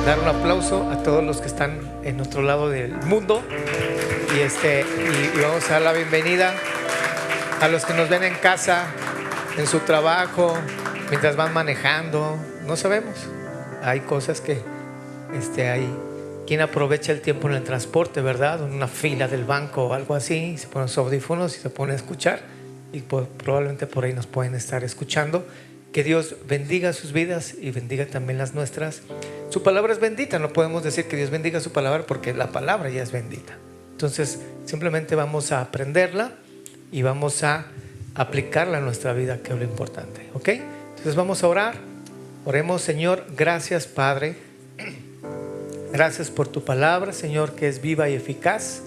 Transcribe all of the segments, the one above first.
dar un aplauso a todos los que están en otro lado del mundo y vamos a dar la bienvenida a los que nos ven en casa, en su trabajo, mientras van manejando. No sabemos, hay cosas que hay quien aprovecha el tiempo en el transporte, ¿verdad? En una fila del banco o algo así, se ponen sus audífonos y se ponen a escuchar, y probablemente por ahí nos pueden estar escuchando. Que Dios bendiga sus vidas y bendiga también las nuestras. Su palabra es bendita, no podemos decir que Dios bendiga su palabra porque la palabra ya es bendita. Entonces simplemente vamos a aprenderla y vamos a aplicarla en nuestra vida, que es lo importante, ¿ok? Entonces vamos a orar. Oremos. Señor, gracias Padre, gracias por tu palabra, Señor, que es viva y eficaz.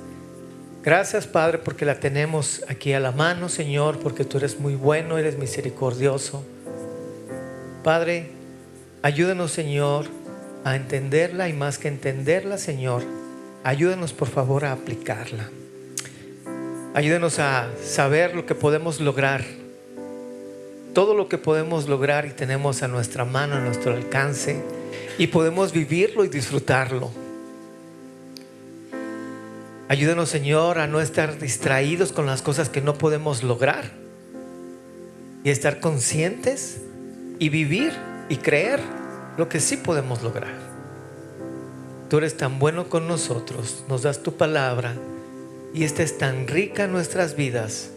Gracias Padre porque la tenemos aquí a la mano, Señor, porque tú eres muy bueno, eres misericordioso. Padre, ayúdanos, Señor, a entenderla, y más que entenderla, Señor, ayúdanos por favor a aplicarla. Ayúdanos a saber lo que podemos lograr, todo lo que podemos lograr y tenemos a nuestra mano, a nuestro alcance, y podemos vivirlo y disfrutarlo. Ayúdanos, Señor, a no estar distraídos con las cosas que no podemos lograr y estar conscientes y vivir y creer lo que sí podemos lograr. Tú eres tan bueno con nosotros, nos das tu palabra y esta es tan rica en nuestras vidas.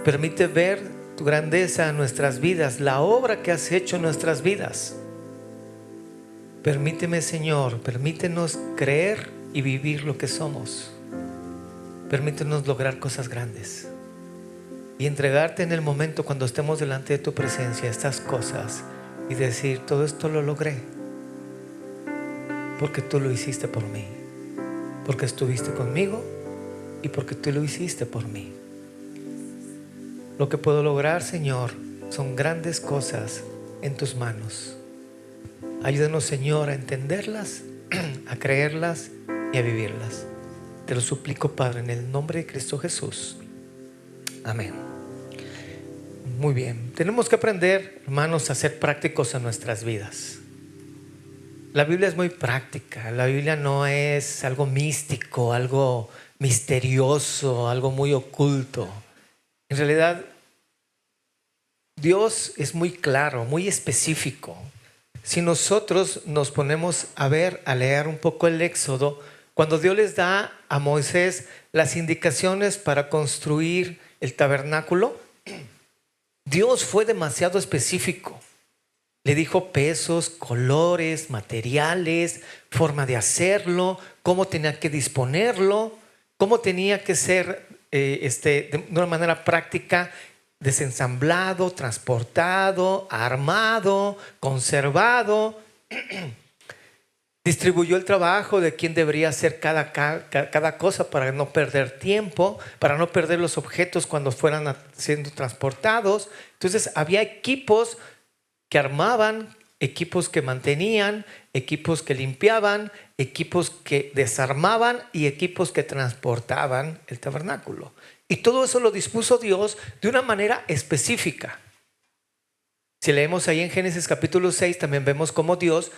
Permite ver tu grandeza en nuestras vidas, la obra que has hecho en nuestras vidas. Permíteme, Señor, permítenos creer y vivir lo que somos. Permítenos lograr cosas grandes y entregarte en el momento cuando estemos delante de tu presencia estas cosas y decir: todo esto lo logré porque tú lo hiciste por mí, porque estuviste conmigo y porque tú lo hiciste por mí. Lo que puedo lograr, Señor, son grandes cosas en tus manos. Ayúdanos, Señor, a entenderlas, a creerlas y a vivirlas. Te lo suplico, Padre, en el nombre de Cristo Jesús. Amén. Muy bien. Tenemos que aprender, hermanos, a ser prácticos en nuestras vidas. La Biblia es muy práctica. La Biblia no es algo místico, algo misterioso, algo muy oculto. En realidad, Dios es muy claro, muy específico. Si nosotros nos ponemos a leer un poco el Éxodo, cuando Dios les da a Moisés las indicaciones para construir el tabernáculo, Dios fue demasiado específico. Le dijo pesos, colores, materiales, forma de hacerlo, cómo tenía que disponerlo, cómo tenía que ser de una manera práctica, desensamblado, transportado, armado, conservado. Distribuyó el trabajo de quién debería hacer cada cosa para no perder tiempo, para no perder los objetos cuando fueran siendo transportados. Entonces había equipos que armaban, equipos que mantenían, equipos que limpiaban, equipos que desarmaban y equipos que transportaban el tabernáculo. Y todo eso lo dispuso Dios de una manera específica. Si leemos ahí en Génesis capítulo 6, también vemos cómo Dios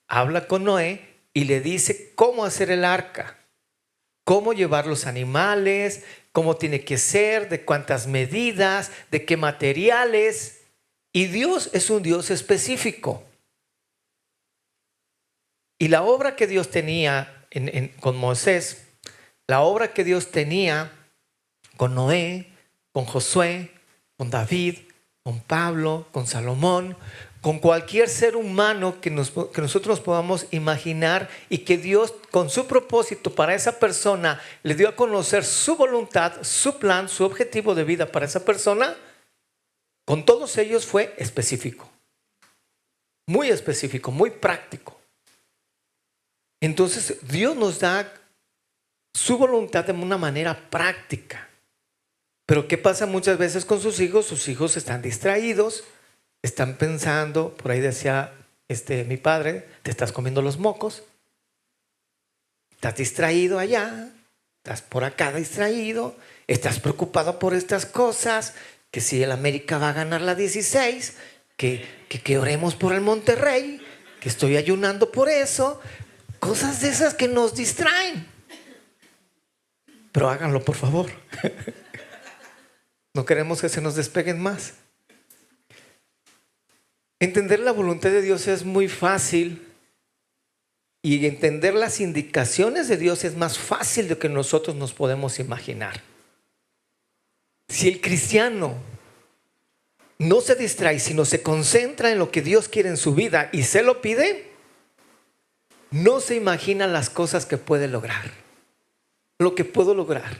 habla con Noé y le dice cómo hacer el arca, cómo llevar los animales, cómo tiene que ser, de cuántas medidas, de qué materiales. Y Dios es un Dios específico. Y la obra que Dios tenía con Moisés, la obra que Dios tenía con Noé, con Josué, con David, con Pablo, con Salomón, con cualquier ser humano que nosotros podamos imaginar, y que Dios con su propósito para esa persona le dio a conocer su voluntad, su plan, su objetivo de vida para esa persona. Con todos ellos fue específico, muy práctico. Entonces Dios nos da su voluntad de una manera práctica. Pero ¿qué pasa muchas veces con sus hijos? Sus hijos están distraídos, están pensando, por ahí decía mi padre, te estás comiendo los mocos, estás distraído allá, estás por acá distraído, estás preocupado por estas cosas, que si el América va a ganar la 16, que oremos por el Monterrey, que estoy ayunando por eso. Cosas de esas que nos distraen. Pero háganlo, por favor. No queremos que se nos despeguen más. Entender la voluntad de Dios es muy fácil. Y entender las indicaciones de Dios es más fácil de lo que nosotros nos podemos imaginar. Si el cristiano no se distrae, sino se concentra en lo que Dios quiere en su vida y se lo pide, no se imagina las cosas que puede lograr. Lo que puedo lograr.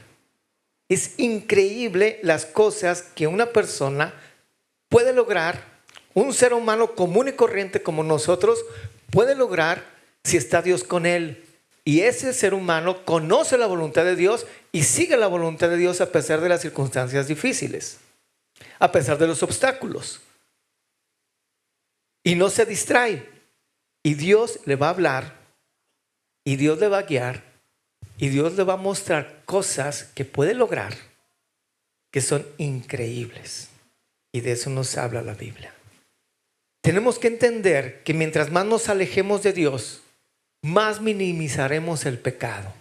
Es increíble las cosas que una persona puede lograr, un ser humano común y corriente como nosotros puede lograr si está Dios con él. Y ese ser humano conoce la voluntad de Dios y sigue la voluntad de Dios a pesar de las circunstancias difíciles, a pesar de los obstáculos. Y no se distrae. Y Dios le va a hablar, y Dios le va a guiar, y Dios le va a mostrar cosas que puede lograr, que son increíbles. Y de eso nos habla la Biblia. Tenemos que entender que mientras más nos alejemos de Dios, más minimizaremos el pecado.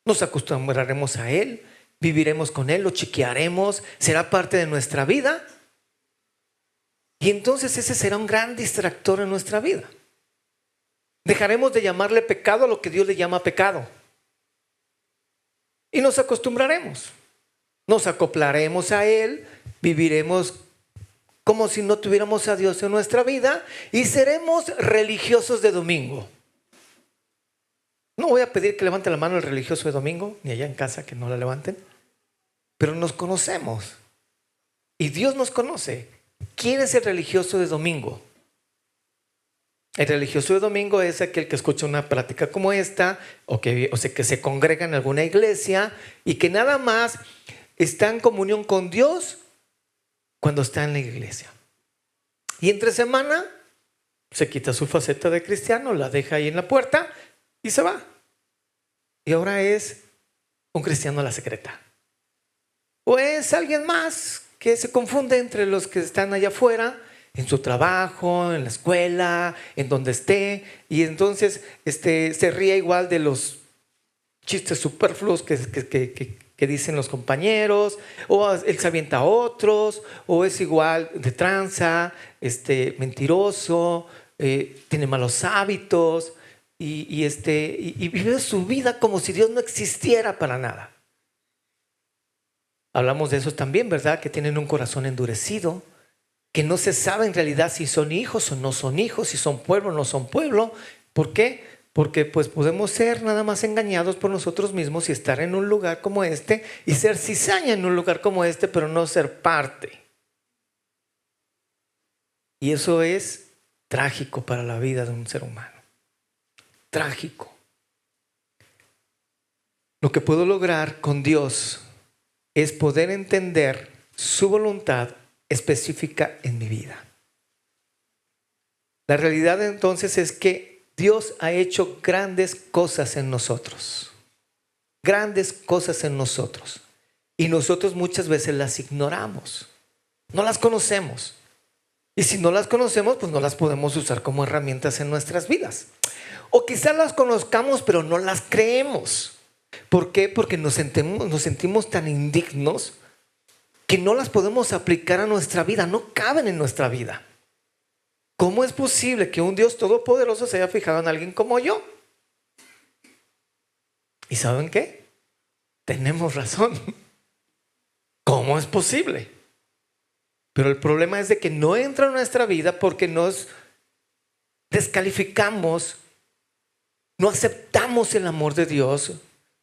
Nos acostumbraremos a Él, viviremos con Él, lo chiquearemos, será parte de nuestra vida. Y entonces ese será un gran distractor en nuestra vida. Dejaremos de llamarle pecado a lo que Dios le llama pecado. Y nos acostumbraremos. Nos acoplaremos a Él, viviremos como si no tuviéramos a Dios en nuestra vida y seremos religiosos de domingo. No voy a pedir que levante la mano el religioso de domingo, ni allá en casa que no la levanten, pero nos conocemos y Dios nos conoce. ¿Quién es el religioso de domingo? El religioso de domingo es aquel que escucha una plática como esta, que se congrega en alguna iglesia y que nada más está en comunión con Dios cuando está en la iglesia. Y entre semana se quita su faceta de cristiano, la deja ahí en la puerta y se va. Y ahora es un cristiano a la secreta. O es alguien más que se confunde entre los que están allá afuera, en su trabajo, en la escuela, en donde esté. Y entonces se ríe igual de los chistes superfluos que dicen los compañeros. O él se avienta a otros. O es igual de tranza, mentiroso, tiene malos hábitos. Y vive su vida como si Dios no existiera para nada. Hablamos de eso también, ¿verdad? Que tienen un corazón endurecido, que no se sabe en realidad si son hijos o no son hijos, si son pueblo o no son pueblo. ¿Por qué? Porque pues podemos ser nada más engañados por nosotros mismos y estar en un lugar como este y ser cizaña en un lugar como este, pero no ser parte. Y eso es trágico para la vida de un ser humano. Trágico. Lo que puedo lograr con Dios es poder entender su voluntad específica en mi vida. La realidad entonces es que Dios ha hecho grandes cosas en nosotros. Grandes cosas en nosotros. Y nosotros muchas veces las ignoramos. No las conocemos. Y si no las conocemos, pues no las podemos usar como herramientas en nuestras vidas. O quizás las conozcamos, pero no las creemos. ¿Por qué? Porque nos sentimos tan indignos que no las podemos aplicar a nuestra vida, no caben en nuestra vida. ¿Cómo es posible que un Dios todopoderoso se haya fijado en alguien como yo? ¿Y saben qué? Tenemos razón. ¿Cómo es posible? Pero el problema es de que no entra en nuestra vida porque nos descalificamos, no aceptamos el amor de Dios,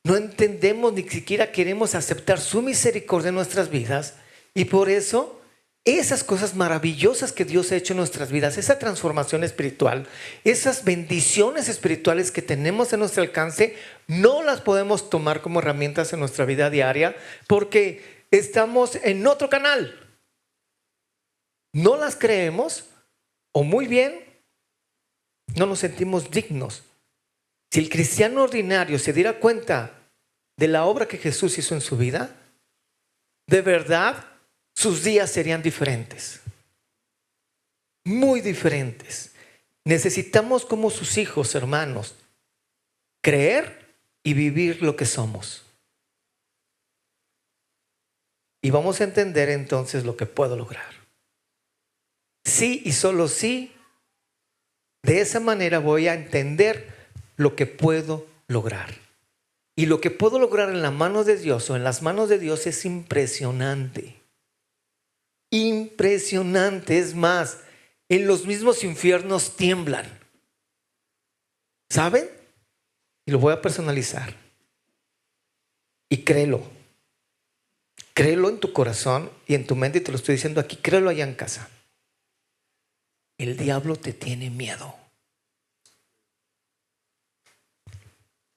no entendemos ni siquiera queremos aceptar su misericordia en nuestras vidas. Y por eso esas cosas maravillosas que Dios ha hecho en nuestras vidas, esa transformación espiritual, esas bendiciones espirituales que tenemos en nuestro alcance, no las podemos tomar como herramientas en nuestra vida diaria porque estamos en otro canal. No las creemos o muy bien no nos sentimos dignos. Si el cristiano ordinario se diera cuenta de la obra que Jesús hizo en su vida, de verdad sus días serían diferentes. Muy diferentes. Necesitamos como sus hijos, hermanos, creer y vivir lo que somos. Y vamos a entender entonces lo que puedo lograr. Sí y solo sí. De esa manera voy a entender lo que puedo lograr. Y lo que puedo lograr en la mano de Dios o en las manos de Dios es impresionante. Impresionante. Es más, en los mismos infiernos tiemblan. ¿Saben? Y lo voy a personalizar. Y créelo. Créelo en tu corazón y en tu mente, y te lo estoy diciendo aquí, créelo allá en casa. El diablo te tiene miedo.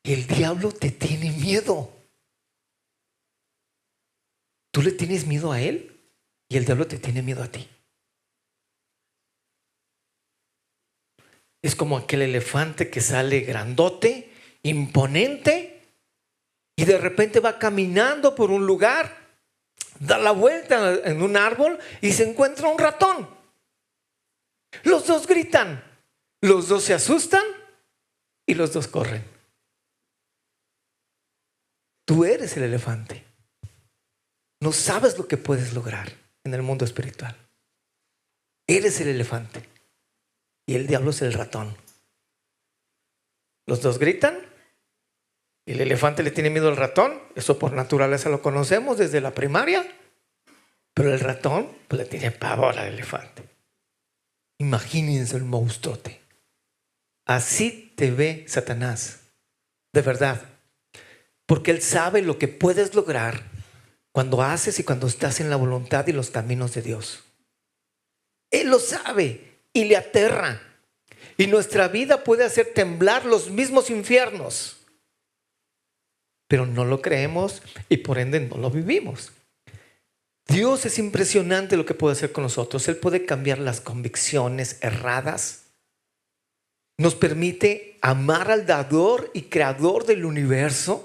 El diablo te tiene miedo. Tú le tienes miedo a él y el diablo te tiene miedo a ti. Es como aquel elefante que sale grandote, imponente, y de repente va caminando por un lugar, da la vuelta en un árbol y se encuentra un ratón. Los dos gritan, los dos se asustan y los dos corren. Tú eres el elefante. No sabes lo que puedes lograr en el mundo espiritual. Eres el elefante y el diablo es el ratón. Los dos gritan y el elefante le tiene miedo al ratón. Eso por naturaleza lo conocemos desde la primaria. Pero el ratón pues, le tiene pavor al elefante. Imagínense el monstruote. Así te ve Satanás, de verdad. Porque él sabe lo que puedes lograr cuando haces y cuando estás en la voluntad y los caminos de Dios. Él lo sabe y le aterra. Y nuestra vida puede hacer temblar los mismos infiernos. Pero no lo creemos y por ende no lo vivimos. Dios es impresionante lo que puede hacer con nosotros. Él puede cambiar las convicciones erradas. Nos permite amar al dador y creador del universo.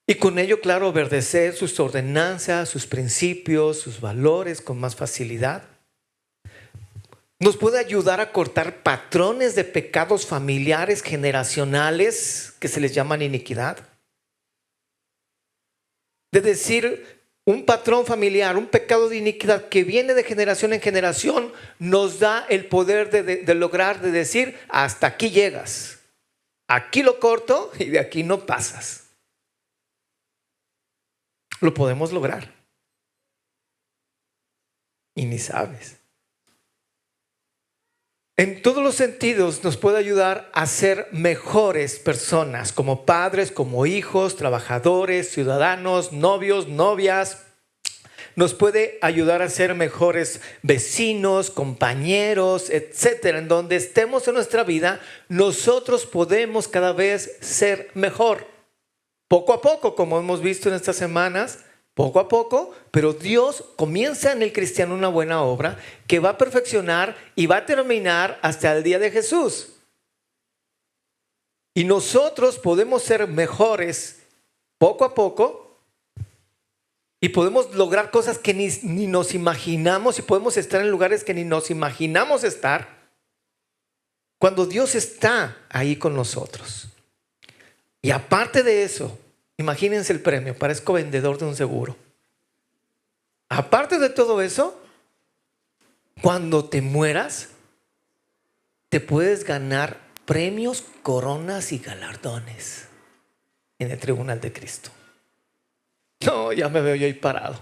Y con ello, claro, obedecer sus ordenanzas, sus principios, sus valores con más facilidad. Nos puede ayudar a cortar patrones de pecados familiares, generacionales, que se les llaman iniquidad. De decir, un patrón familiar, un pecado de iniquidad que viene de generación en generación, nos da el poder de lograr, de decir, hasta aquí llegas. Aquí lo corto y de aquí no pasas. Lo podemos lograr. Y ni sabes. En todos los sentidos nos puede ayudar a ser mejores personas, como padres, como hijos, trabajadores, ciudadanos, novios, novias. Nos puede ayudar a ser mejores vecinos, compañeros, etcétera. En donde estemos en nuestra vida, nosotros podemos cada vez ser mejor. Poco a poco, como hemos visto en estas semanas, poco a poco, pero Dios comienza en el cristiano una buena obra que va a perfeccionar y va a terminar hasta el día de Jesús. Y nosotros podemos ser mejores poco a poco y podemos lograr cosas que ni nos imaginamos y podemos estar en lugares que ni nos imaginamos estar cuando Dios está ahí con nosotros. Y aparte de eso, imagínense el premio, parezco vendedor de un seguro. Aparte de todo eso, cuando te mueras, te puedes ganar premios, coronas y galardones en el tribunal de Cristo. No, ya me veo yo ahí parado.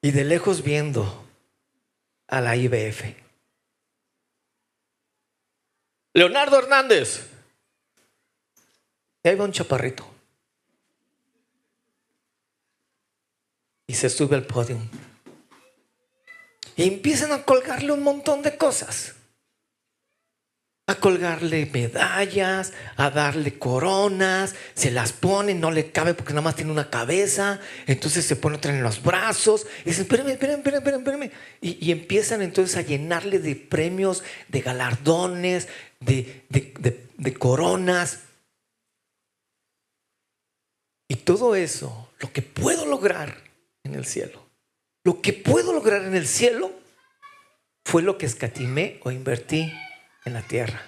Y de lejos viendo a la IBF. Leonardo Hernández. Y ahí va un chaparrito. Y se sube al podio. Y empiezan a colgarle un montón de cosas. A colgarle medallas, a darle coronas, se las pone, no le cabe porque nada más tiene una cabeza, entonces se pone otra en los brazos, y dicen, espérame. Y empiezan entonces a llenarle de premios, de galardones, de coronas. Y todo eso, lo que puedo lograr en el cielo, lo que puedo lograr en el cielo, fue lo que escatimé o invertí en la tierra.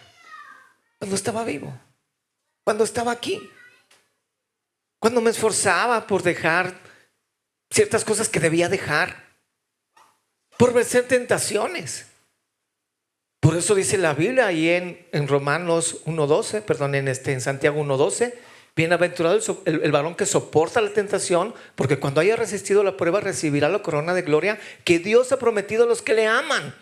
Cuando estaba vivo, cuando estaba aquí, cuando me esforzaba por dejar ciertas cosas que debía dejar, por vencer tentaciones. Por eso dice la Biblia ahí en Romanos 1:12, perdón, en Santiago 1:12, bienaventurado el varón que soporta la tentación, porque cuando haya resistido la prueba recibirá la corona de gloria que Dios ha prometido a los que le aman.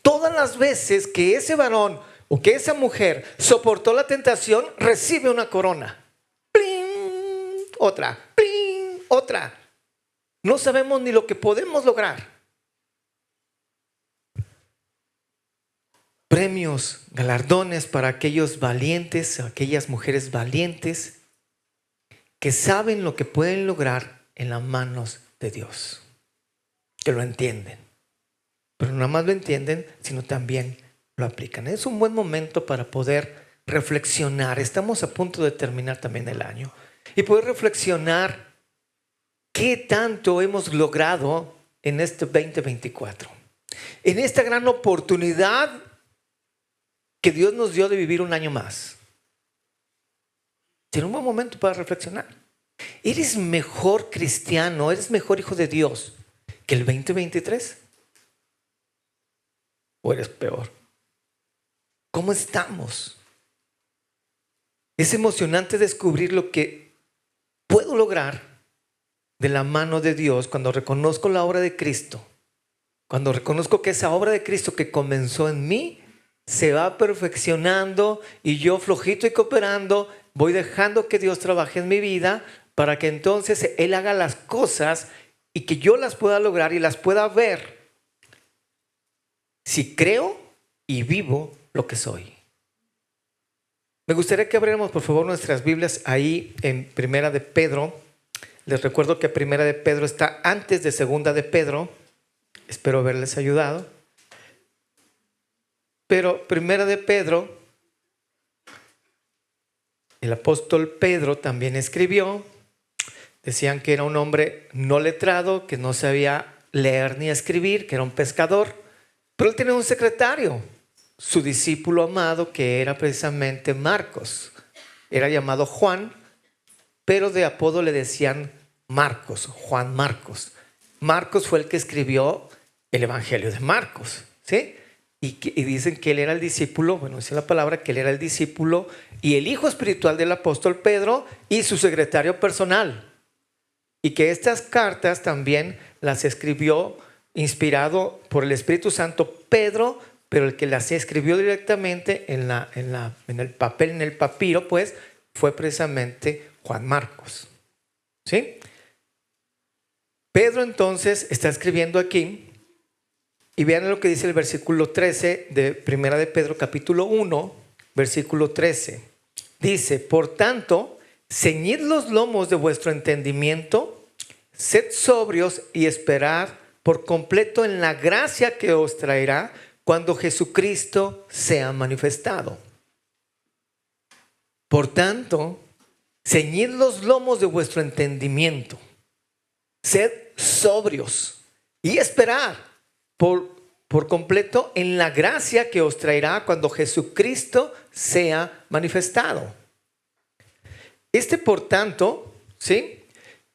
Todas las veces que ese varón o que esa mujer soportó la tentación, recibe una corona. ¡Pling! Otra, ¡pling! Otra. No sabemos ni lo que podemos lograr. Premios, galardones para aquellos valientes, aquellas mujeres valientes que saben lo que pueden lograr en las manos de Dios, que lo entienden, pero no nada más lo entienden, sino también lo aplican. Es un buen momento para poder reflexionar. Estamos a punto de terminar también el año y poder reflexionar qué tanto hemos logrado en este 2024, en esta gran oportunidad que Dios nos dio de vivir un año más. Tiene un buen momento para reflexionar. ¿Eres mejor cristiano, eres mejor hijo de Dios que el 2023? ¿O eres peor? ¿Cómo estamos? Es emocionante descubrir lo que puedo lograr de la mano de Dios cuando reconozco la obra de Cristo. Cuando reconozco que esa obra de Cristo que comenzó en mí se va perfeccionando y yo flojito y cooperando voy dejando que Dios trabaje en mi vida para que entonces Él haga las cosas y que yo las pueda lograr y las pueda ver si creo y vivo lo que soy. Me gustaría que abriéramos por favor nuestras Biblias ahí en Primera de Pedro. Les recuerdo que Primera de Pedro está antes de Segunda de Pedro. Espero haberles ayudado. Pero Primera de Pedro, el apóstol Pedro también escribió. Decían que era un hombre no letrado, que no sabía leer ni escribir, que era un pescador. Pero él tenía un secretario, su discípulo amado, que era precisamente Marcos. Era llamado Juan, pero de apodo le decían Marcos, Juan Marcos. Marcos fue el que escribió el Evangelio de Marcos, ¿sí? Y dicen que él era el discípulo, bueno, dice la palabra que él era el discípulo y el hijo espiritual del apóstol Pedro y su secretario personal. Y que estas cartas también las escribió inspirado por el Espíritu Santo Pedro, pero el que las escribió directamente en el papel, en el papiro, pues, fue precisamente Juan Marcos. ¿Sí? Pedro entonces está escribiendo aquí. Y vean lo que dice el versículo 13 de Primera de Pedro capítulo 1, versículo 13. Dice, por tanto, ceñid los lomos de vuestro entendimiento, sed sobrios y esperad por completo en la gracia que os traerá cuando Jesucristo sea manifestado. Por tanto, ceñid los lomos de vuestro entendimiento, sed sobrios y esperad por completo en la gracia que os traerá cuando Jesucristo sea manifestado. Por tanto, ¿sí?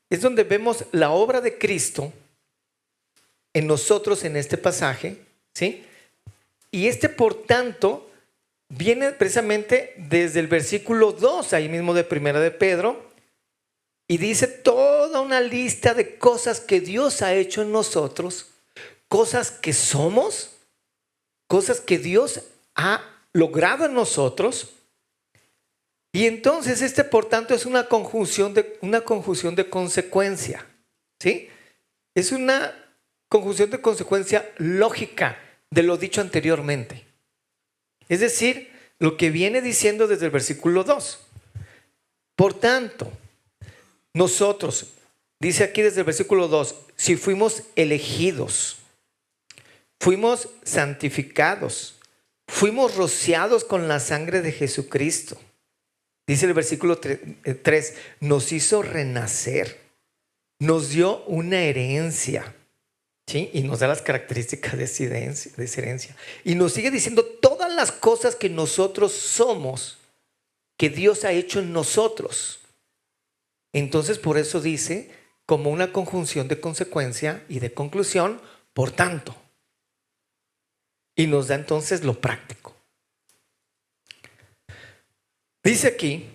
Es donde vemos la obra de Cristo en nosotros en este pasaje, ¿sí? Y por tanto viene precisamente desde el versículo 2, ahí mismo de Primera de Pedro, y dice toda una lista de cosas que Dios ha hecho en nosotros, cosas que somos, cosas que Dios ha logrado en nosotros. Y entonces por tanto es una conjunción de consecuencia, ¿sí? Es una conjunción de consecuencia lógica de lo dicho anteriormente. Es decir, lo que viene diciendo desde el versículo 2. Por tanto, nosotros, dice aquí desde el versículo 2, si fuimos elegidos, fuimos santificados, fuimos rociados con la sangre de Jesucristo. Dice el versículo 3, nos hizo renacer, nos dio una herencia, ¿sí? Y nos da las características de esa herencia. Y nos sigue diciendo todas las cosas que nosotros somos, que Dios ha hecho en nosotros. Entonces, por eso dice, como una conjunción de consecuencia y de conclusión, por tanto. Y nos da entonces lo práctico. Dice aquí,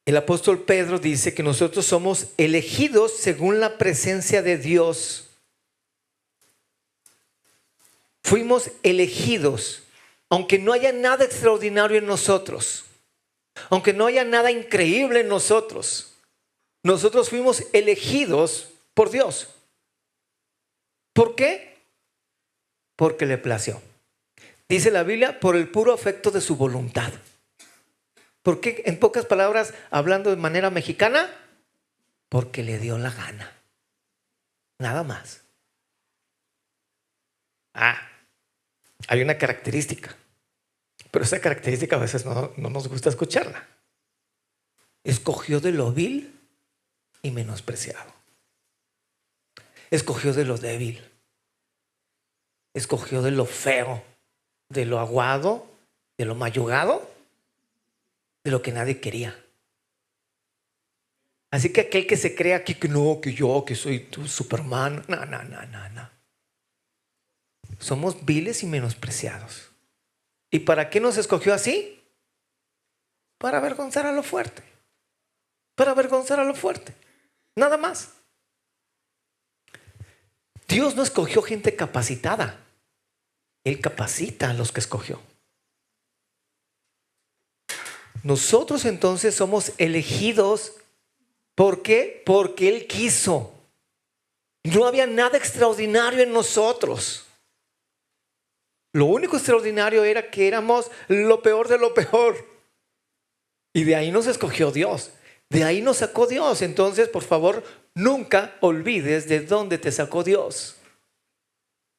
el apóstol Pedro dice que nosotros somos elegidos según la presencia de Dios. Fuimos elegidos, aunque no haya nada extraordinario en nosotros, aunque no haya nada increíble en nosotros. Nosotros fuimos elegidos por Dios. ¿Por qué? Porque le plació. Dice la Biblia, por el puro afecto de su voluntad. ¿Por qué? En pocas palabras, hablando de manera mexicana, porque le dio la gana. Nada más. Hay una característica, pero esa característica a veces no nos gusta escucharla. Escogió de lo vil y menospreciado. Escogió de lo débil. Escogió de lo feo, de lo aguado, de lo mayugado, de lo que nadie quería. Así que aquel que se cree aquí que no, que yo, que soy tu Superman, no. Somos viles y menospreciados. ¿Y para qué nos escogió así? Para avergonzar a lo fuerte. Para avergonzar a lo fuerte. Nada más. Dios no escogió gente capacitada. Él capacita a los que escogió. Nosotros entonces somos elegidos. ¿Por qué? Porque Él quiso. No había nada extraordinario en nosotros. Lo único extraordinario era que éramos lo peor de lo peor. Y de ahí nos escogió Dios. De ahí nos sacó Dios. Entonces, por favor, nunca olvides de dónde te sacó Dios.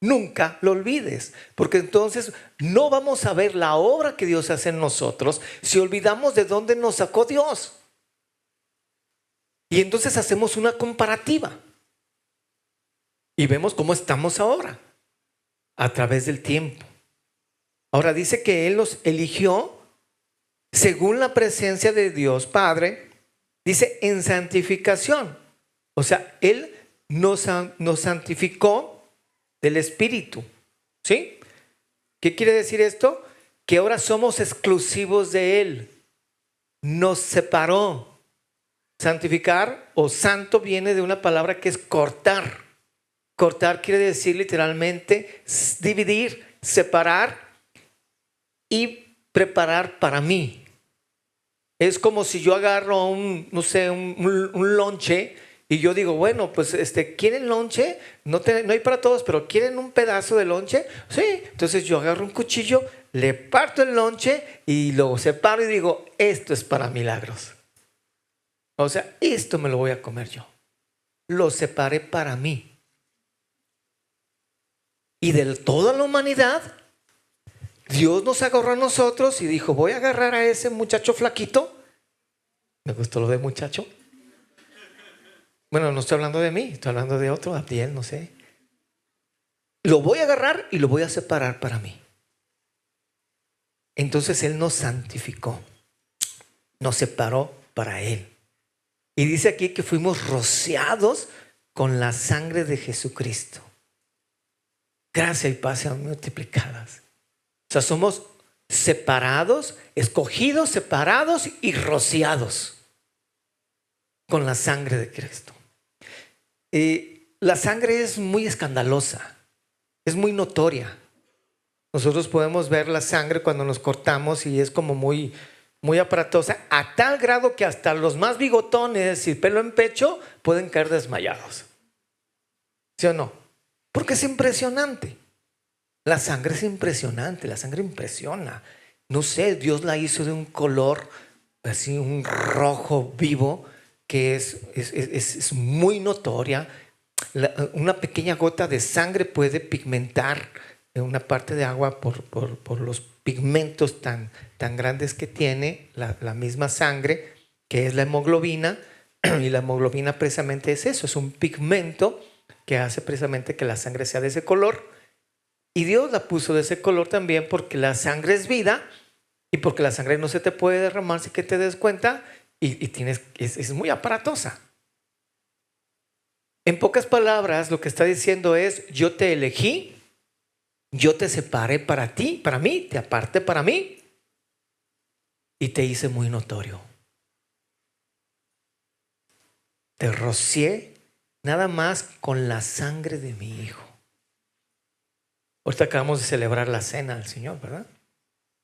Nunca lo olvides. Porque entonces no vamos a ver la obra que Dios hace en nosotros si olvidamos de dónde nos sacó Dios. Y entonces hacemos una comparativa. Y vemos cómo estamos ahora. A través del tiempo. Ahora dice que Él nos eligió según la presencia de Dios Padre. Dice en santificación. O sea, Él nos santificó del Espíritu. ¿Sí? ¿Qué quiere decir esto? Que ahora somos exclusivos de Él. Nos separó. Santificar o santo viene de una palabra que es cortar. Cortar quiere decir literalmente dividir, separar y preparar para mí. Es como si yo agarro un lonche y yo digo, bueno, pues ¿quieren lonche? No hay para todos, pero ¿quieren un pedazo de lonche? Sí. Entonces yo agarro un cuchillo, le parto el lonche y lo separo y digo, esto es para milagros. O sea, esto me lo voy a comer yo. Lo separé para mí. Y de toda la humanidad, Dios nos agarró a nosotros y dijo, voy a agarrar a ese muchacho flaquito. Me gustó lo de muchacho. Bueno, no estoy hablando de mí, estoy hablando de otro, Abdiel, no sé. Lo voy a agarrar y lo voy a separar para mí. Entonces Él nos santificó, nos separó para Él. Y dice aquí que fuimos rociados con la sangre de Jesucristo. Gracia y paz sean multiplicadas. O sea, somos separados, escogidos, separados y rociados con la sangre de Cristo. La sangre es muy escandalosa, es muy notoria. Nosotros podemos ver la sangre cuando nos cortamos y es como muy aparatosa, a tal grado que hasta los más bigotones y pelo en pecho pueden caer desmayados. ¿Sí o no? Porque es impresionante. La sangre es impresionante, la sangre impresiona. No sé, Dios la hizo de un color así, un rojo vivo, que es muy notoria. Una pequeña gota de sangre puede pigmentar una parte de agua por los pigmentos tan grandes que tiene la misma sangre, que es la hemoglobina. Y la hemoglobina precisamente es eso, es un pigmento que hace precisamente que la sangre sea de ese color. Y Dios la puso de ese color también porque la sangre es vida y porque la sangre no se te puede derramar sin que te des cuenta y es muy aparatosa. En pocas palabras, lo que está diciendo es: yo te elegí, yo te separé para ti, para mí, te aparté para mí y te hice muy notorio. Te rocié nada más con la sangre de mi Hijo. Ahorita acabamos de celebrar la cena del Señor, ¿verdad?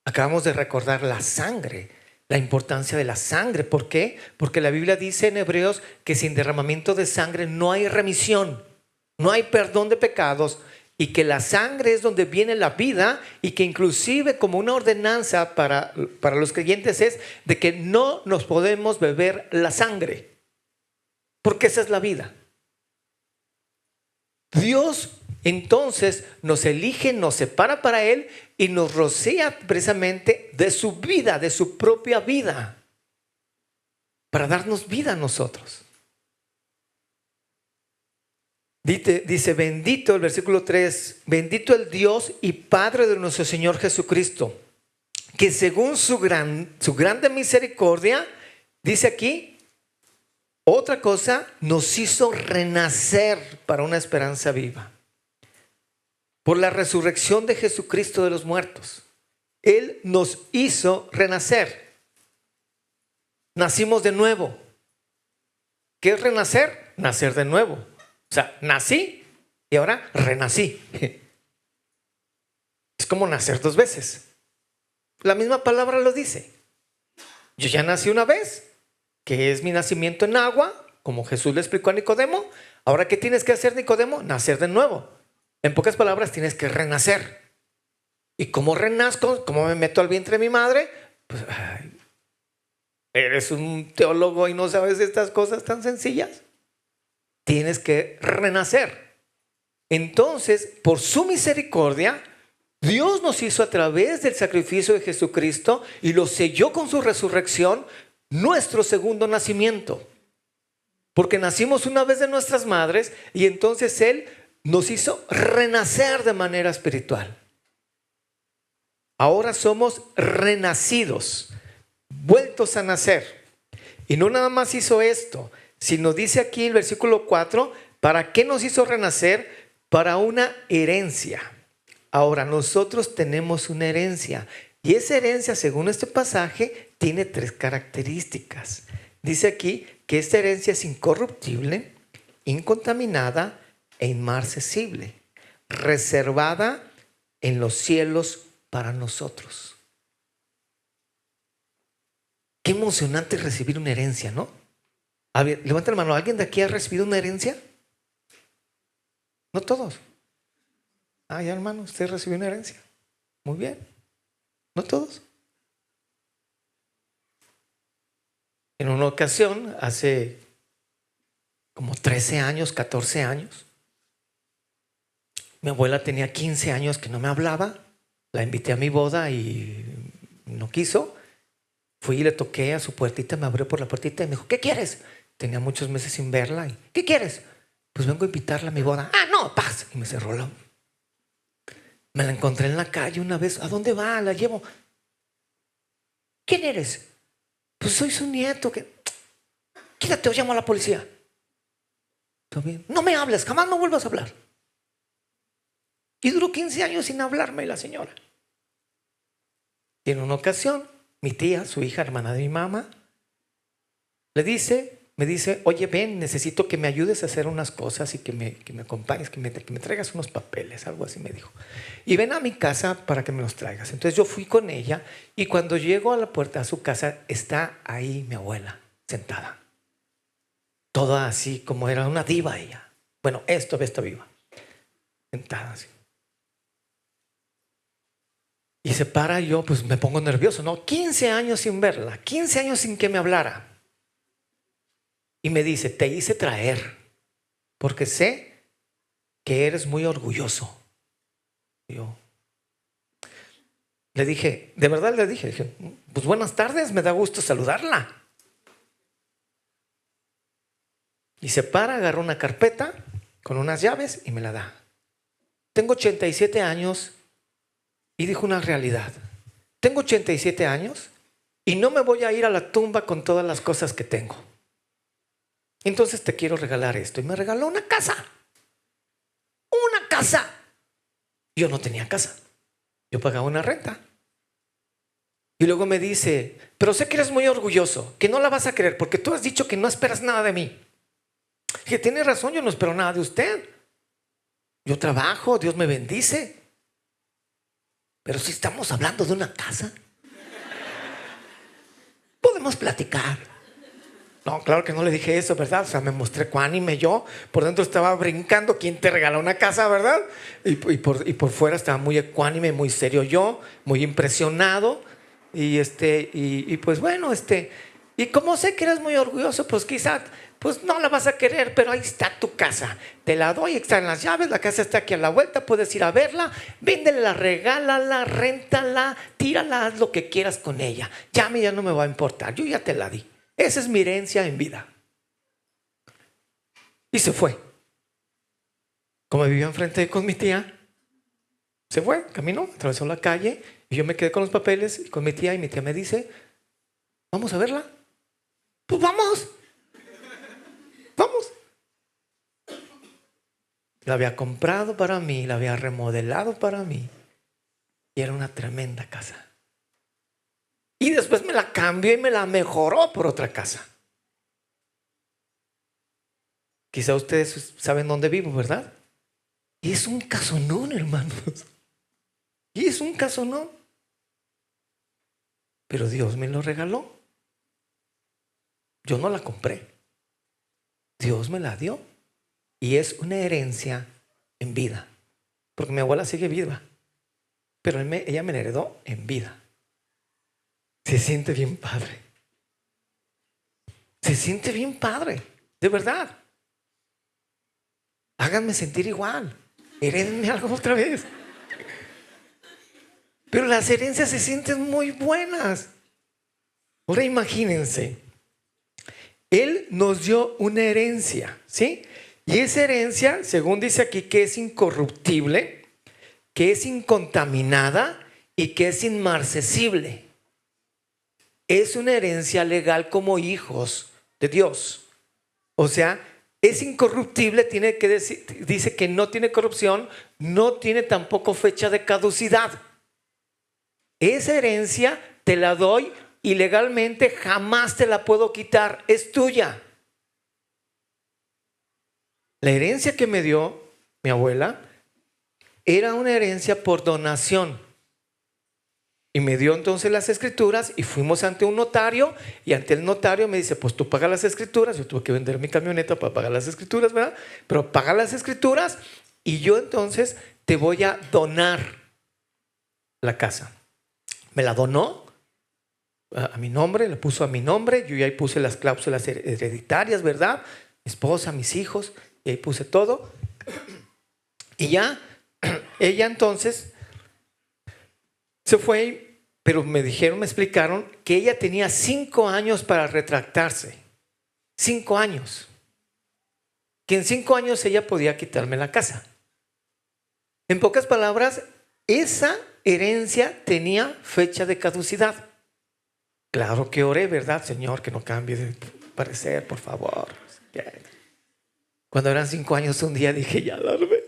Acabamos de recordar la sangre, la importancia de la sangre. ¿Por qué? Porque la Biblia dice en Hebreos que sin derramamiento de sangre no hay remisión, no hay perdón de pecados, y que la sangre es donde viene la vida, y que inclusive como una ordenanza para los creyentes es de que no nos podemos beber la sangre, porque esa es la vida. Dios entonces nos elige, nos separa para Él y nos rocía precisamente de su vida, de su propia vida, para darnos vida a nosotros. Dice, bendito, el versículo 3, bendito el Dios y Padre de nuestro Señor Jesucristo, que según su grande misericordia, dice aquí, otra cosa, nos hizo renacer para una esperanza viva. Por la resurrección de Jesucristo de los muertos. Él nos hizo renacer. Nacimos de nuevo. ¿Qué es renacer? Nacer de nuevo. O sea, nací y ahora renací. Es como nacer dos veces. La misma palabra lo dice. Yo ya nací una vez, que es mi nacimiento en agua, como Jesús le explicó a Nicodemo. Ahora, ¿qué tienes que hacer, Nicodemo? Nacer de nuevo. En pocas palabras, tienes que renacer. ¿Y cómo renazco? ¿Cómo me meto al vientre de mi madre? Pues, eres un teólogo y no sabes estas cosas tan sencillas. Tienes que renacer. Entonces, por su misericordia, Dios nos hizo a través del sacrificio de Jesucristo y lo selló con su resurrección, nuestro segundo nacimiento. Porque nacimos una vez de nuestras madres y entonces Él nos hizo renacer de manera espiritual. Ahora somos renacidos, vueltos a nacer. Y no nada más hizo esto, sino dice aquí el versículo 4, ¿para qué nos hizo renacer? Para una herencia. Ahora nosotros tenemos una herencia. Y esa herencia, según este pasaje, tiene 3 características. Dice aquí que esta herencia es incorruptible, incontaminada e inmarcesible, reservada en los cielos para nosotros. Qué emocionante recibir una herencia, ¿no? A ver, levanta la mano. ¿Alguien de aquí ha recibido una herencia? No todos. Ah, ya, hermano, usted recibió una herencia. Muy bien. No todos. En una ocasión, hace como 13 años, 14 años, mi abuela tenía 15 años que no me hablaba. La invité a mi boda y no quiso. Fui y le toqué a su puertita, me abrió por la puertita y me dijo, ¿qué quieres? Tenía muchos meses sin verla. Y, ¿qué quieres? Pues vengo a invitarla a mi boda. Ah, no, paz. Y me cerró la... Me la encontré en la calle una vez. ¿A dónde va? La llevo. ¿Quién eres? Pues soy su nieto. Quítate o llamo a la policía. ¿Todo bien? No me hables, jamás no vuelvas a hablar. Y duró 15 años sin hablarme la señora. Y en una ocasión, mi tía, su hija, hermana de mi mamá, me dice, oye, ven, necesito que me ayudes a hacer unas cosas y que me acompañes, que me traigas unos papeles, algo así me dijo. Y ven a mi casa para que me los traigas. Entonces yo fui con ella y cuando llego a la puerta de su casa, está ahí mi abuela, sentada. Toda así como era una diva ella. Bueno, está viva. Sentada así. Y se para y yo pues me pongo nervioso, ¿no? 15 años sin verla, 15 años sin que me hablara. Y me dice, te hice traer porque sé que eres muy orgulloso. Y yo le dije, de verdad le dije, pues buenas tardes, me da gusto saludarla. Y se para, agarra una carpeta con unas llaves y me la da. Tengo 87 años y dijo una realidad. Tengo 87 años y no me voy a ir a la tumba con todas las cosas que tengo. Entonces te quiero regalar esto. Y me regaló una casa. Una casa. Yo no tenía casa. Yo pagaba una renta. Y luego me dice, pero sé que eres muy orgulloso, que no la vas a querer porque tú has dicho que no esperas nada de mí. Que tiene razón, yo no espero nada de usted. Yo trabajo, Dios me bendice. Pero si estamos hablando de una casa, podemos platicar. No, claro que no le dije eso, ¿verdad? O sea, me mostré cuánime yo. Por dentro estaba brincando. ¿Quién te regaló una casa, verdad? Y por fuera estaba muy ecuánime, muy serio yo, muy impresionado. Y pues bueno, y como sé que eres muy orgulloso, pues quizá, pues no la vas a querer, pero ahí está tu casa. Te la doy, están las llaves, la casa está aquí a la vuelta, puedes ir a verla, véndela, regálala, réntala, tírala, haz lo que quieras con ella. Ya a mí ya no me va a importar, yo ya te la di. Esa es mi herencia en vida. Y se fue. Como vivía enfrente con mi tía, se fue, caminó, atravesó la calle y yo me quedé con los papeles y con mi tía, y mi tía me dice, ¿vamos a verla? Pues vamos. Vamos. La había comprado para mí, la había remodelado para mí y era una tremenda casa. Y después me la cambió y me la mejoró por otra casa. Quizá ustedes saben dónde vivo, ¿verdad? Y es un casonón, hermanos. Y es un casonón. Pero Dios me lo regaló. Yo no la compré. Dios me la dio. Y es una herencia en vida. Porque mi abuela sigue viva. Pero ella me la heredó en vida. Se siente bien padre. Se siente bien padre. De verdad. Háganme sentir igual. Herédenme algo otra vez. Pero las herencias se sienten muy buenas. Ahora imagínense. Él nos dio una herencia, ¿sí? Y esa herencia, según dice aquí, que es incorruptible, que es incontaminada y que es inmarcesible. Es una herencia legal como hijos de Dios. O sea, es incorruptible, dice que no tiene corrupción, no tiene tampoco fecha de caducidad. Esa herencia te la doy y legalmente jamás te la puedo quitar, es tuya. La herencia que me dio mi abuela era una herencia por donación. Y me dio entonces las escrituras y fuimos ante un notario, y ante el notario me dice, pues tú pagas las escrituras. Yo tuve que vender mi camioneta para pagar las escrituras, ¿verdad? Pero paga las escrituras y yo entonces te voy a donar la casa. Me la donó a mi nombre, la puso a mi nombre. Yo ya ahí puse las cláusulas hereditarias, ¿verdad? Mi esposa, mis hijos, y ahí puse todo. Y ya ella entonces se fue. Pero me explicaron que ella tenía 5 años para retractarse. 5 años. Que en 5 años ella podía quitarme la casa. En pocas palabras, esa herencia tenía fecha de caducidad. Claro que oré, ¿verdad, Señor? Que no cambie de parecer, por favor. Cuando eran 5 años, un día dije, ya la armé.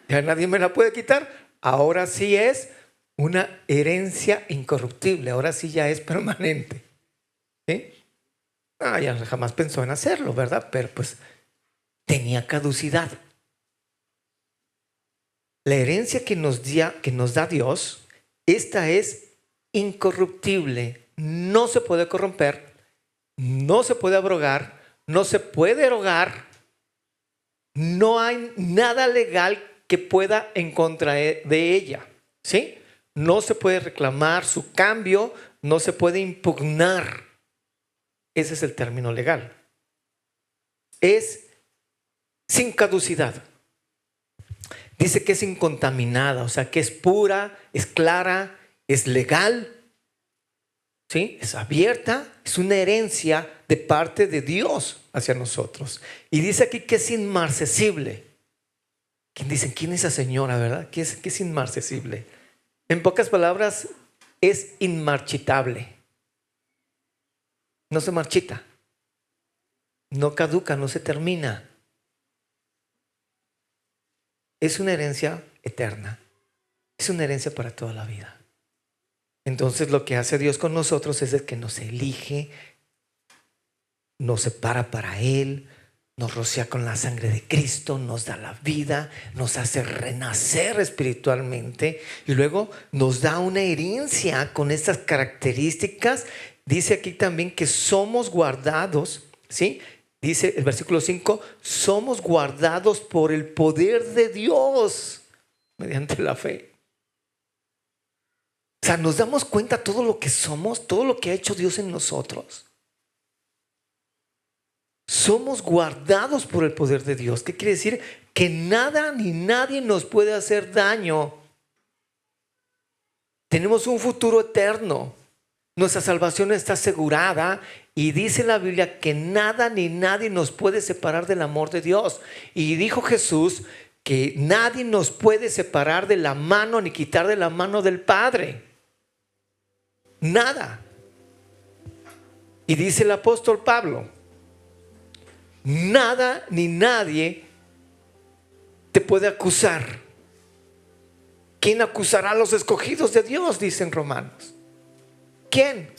Ya nadie me la puede quitar. Ahora sí es una herencia incorruptible, ahora sí ya es permanente. ¿Sí? Ya jamás pensó en hacerlo, ¿verdad? Pero pues tenía caducidad. La herencia que nos da Dios, esta es incorruptible, no se puede corromper, no se puede abrogar, no se puede erogar, no hay nada legal que pueda en contra de ella, ¿sí? No se puede reclamar su cambio, no se puede impugnar. Ese es el término legal. Es sin caducidad. Dice que es incontaminada, o sea que es pura, es clara, es legal. ¿sí? Es abierta, es una herencia de parte de Dios hacia nosotros. Y dice aquí que es inmarcesible. ¿Quién dice? ¿Quién es esa señora, verdad? ¿Qué es inmarcesible? En pocas palabras, es inmarchitable. No se marchita, no caduca, no se termina. Es una herencia eterna. Es una herencia para toda la vida. Entonces lo que hace Dios con nosotros es el que nos elige, nos separa para Él, nos rocía con la sangre de Cristo, nos da la vida, nos hace renacer espiritualmente y luego nos da una herencia con estas características. Dice aquí también que somos guardados, ¿sí? Dice el versículo 5, somos guardados por el poder de Dios mediante la fe. O sea, nos damos cuenta todo lo que somos, todo lo que ha hecho Dios en nosotros. Somos guardados por el poder de Dios. ¿Qué quiere decir? Que nada ni nadie nos puede hacer daño. Tenemos un futuro eterno. Nuestra salvación está asegurada y dice la Biblia que nada ni nadie nos puede separar del amor de Dios. Y dijo Jesús que nadie nos puede separar de la mano ni quitar de la mano del Padre. Nada. Y dice el apóstol Pablo, nada ni nadie te puede acusar. ¿Quién acusará a los escogidos de Dios? Dicen Romanos. ¿Quién?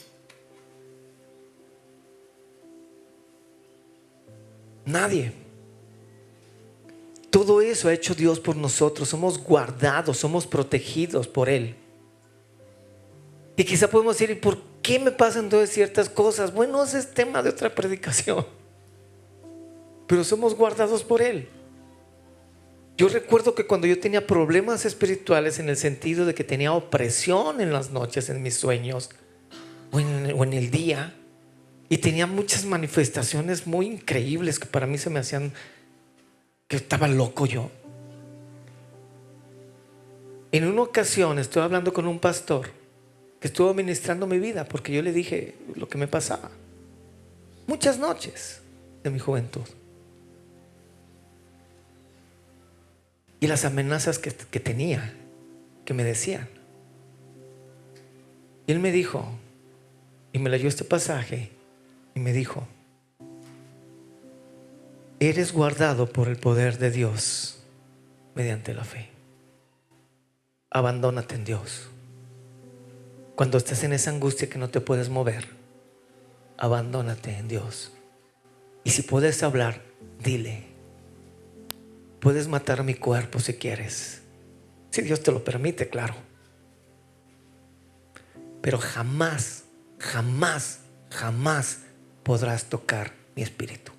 Nadie. Todo eso ha hecho Dios por nosotros. Somos guardados, somos protegidos por Él. Y quizá podemos decir, ¿y por qué me pasan todas ciertas cosas? Bueno, ese es tema de otra predicación. Pero somos guardados por Él. Yo recuerdo que cuando yo tenía problemas espirituales, en el sentido de que tenía opresión en las noches, en mis sueños o en el día, y tenía muchas manifestaciones muy increíbles que para mí se me hacían que estaba loco yo. En una ocasión estuve hablando con un pastor que estuvo ministrando mi vida, porque yo le dije lo que me pasaba muchas noches de mi juventud y las amenazas que tenía, que me decían. Y él me dijo, y me leyó este pasaje y me dijo, eres guardado por el poder de Dios mediante la fe. Abandónate en Dios. Cuando estés en esa angustia que no te puedes mover, abandónate en Dios. Y si puedes hablar, dile, puedes matar mi cuerpo si quieres, si Dios te lo permite, claro. Pero jamás, jamás, jamás podrás tocar mi espíritu.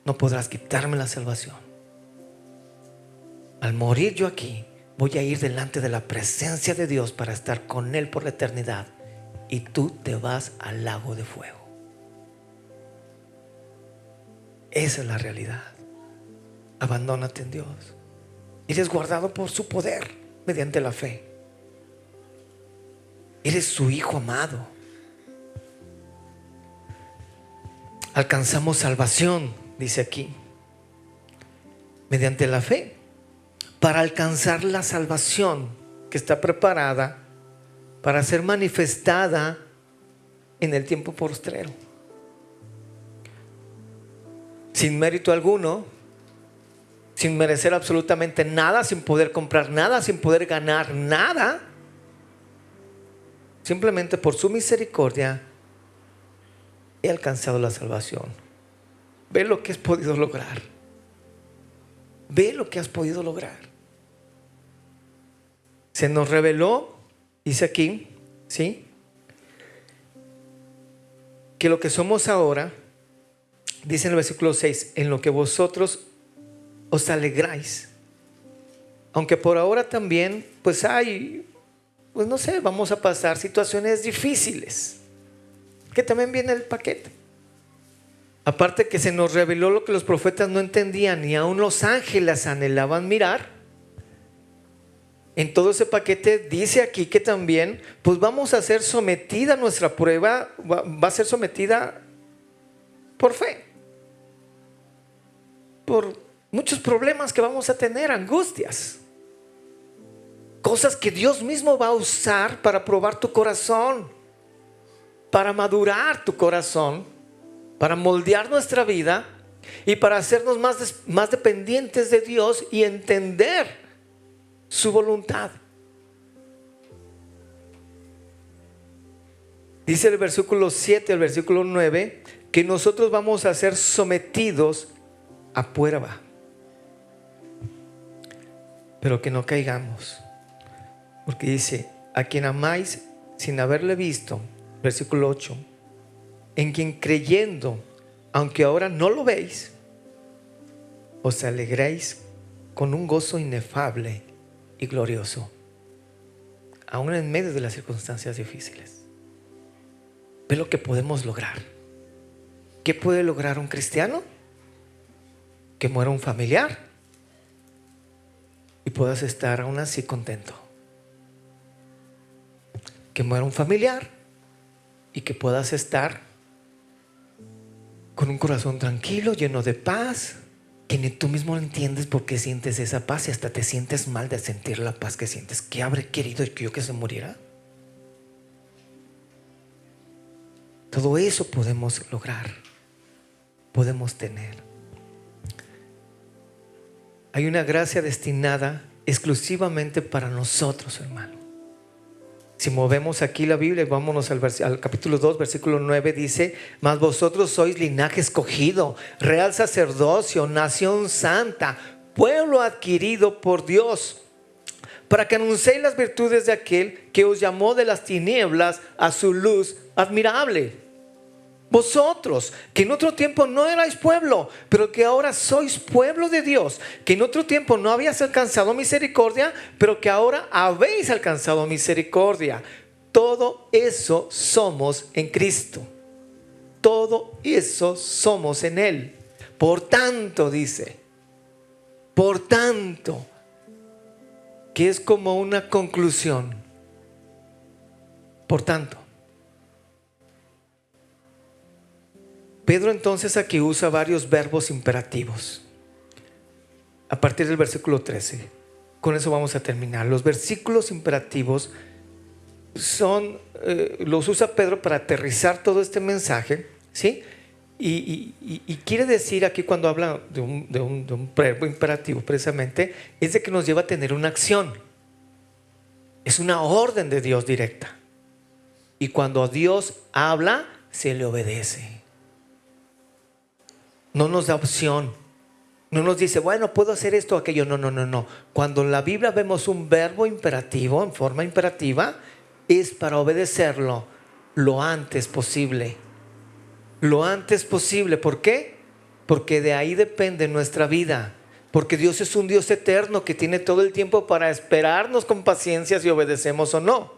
No podrás quitarme la salvación. Al morir yo aquí, voy a ir delante de la presencia de Dios para estar con Él por la eternidad. Y tú te vas al lago de fuego. Esa es la realidad. Abandónate en Dios. Eres guardado por su poder mediante la fe. Eres su hijo amado. Alcanzamos salvación, dice aquí, mediante la fe, para alcanzar la salvación que está preparada para ser manifestada en el tiempo postrero. Sin mérito alguno, sin merecer absolutamente nada, sin poder comprar nada, sin poder ganar nada, simplemente por su misericordia he alcanzado la salvación. Ve lo que has podido lograr. Ve lo que has podido lograr. Se nos reveló, dice aquí, ¿sí?, que lo que somos ahora, dice en el versículo 6, en lo que vosotros os alegráis. Aunque por ahora también, pues no sé, vamos a pasar situaciones difíciles, que también viene el paquete. Aparte que se nos reveló lo que los profetas no entendían, ni aún los ángeles anhelaban mirar. en todo ese paquete dice aquí que también pues vamos a ser sometida, nuestra prueba va a ser sometida por fe, por muchos problemas que vamos a tener, angustias, cosas que Dios mismo va a usar para probar tu corazón, para madurar tu corazón, para moldear nuestra vida y para hacernos más dependientes de Dios y entender su voluntad. Dice el versículo 7 al versículo 9 que nosotros vamos a ser sometidos a prueba, pero que no caigamos, porque dice: a quien amáis sin haberle visto, versículo 8, en quien creyendo, aunque ahora no lo veis, os alegréis con un gozo inefable y glorioso, aún en medio de las circunstancias difíciles. Ve lo que podemos lograr. ¿Qué puede lograr un cristiano? Que muera un familiar y puedas estar aún así contento. Que muera un familiar y que puedas estar con un corazón tranquilo, lleno de paz, que ni tú mismo entiendes por qué sientes esa paz y hasta te sientes mal de sentir la paz que sientes. ¿Qué habré querido yo que se muriera? Todo eso podemos lograr, podemos tener. Hay una gracia destinada exclusivamente para nosotros, hermano. Si movemos aquí la Biblia, vámonos al capítulo 2, versículo 9, dice: mas vosotros sois linaje escogido, real sacerdocio, nación santa, pueblo adquirido por Dios, para que anunciéis las virtudes de aquel que os llamó de las tinieblas a su luz admirable. Vosotros, que en otro tiempo no erais pueblo, pero que ahora sois pueblo de Dios, que en otro tiempo no habíais alcanzado misericordia, pero que ahora habéis alcanzado misericordia. Todo eso somos en Cristo. Todo eso somos en Él. Por tanto, dice, por tanto, que es como una conclusión. Por tanto, Pedro entonces aquí usa varios verbos imperativos a partir del versículo 13. Con eso vamos a terminar. Los versículos imperativos los usa Pedro para aterrizar todo este mensaje, ¿sí? Y quiere decir aquí, cuando habla de un verbo imperativo precisamente, es de que nos lleva a tener una acción. Es una orden de Dios directa. Y cuando Dios habla, se le obedece. No nos da opción. No nos dice, bueno, puedo hacer esto o aquello. No. Cuando en la Biblia vemos un verbo imperativo en forma imperativa, es para obedecerlo lo antes posible. Lo antes posible. ¿Por qué? Porque de ahí depende nuestra vida. Porque Dios es un Dios eterno que tiene todo el tiempo para esperarnos con paciencia si obedecemos o no.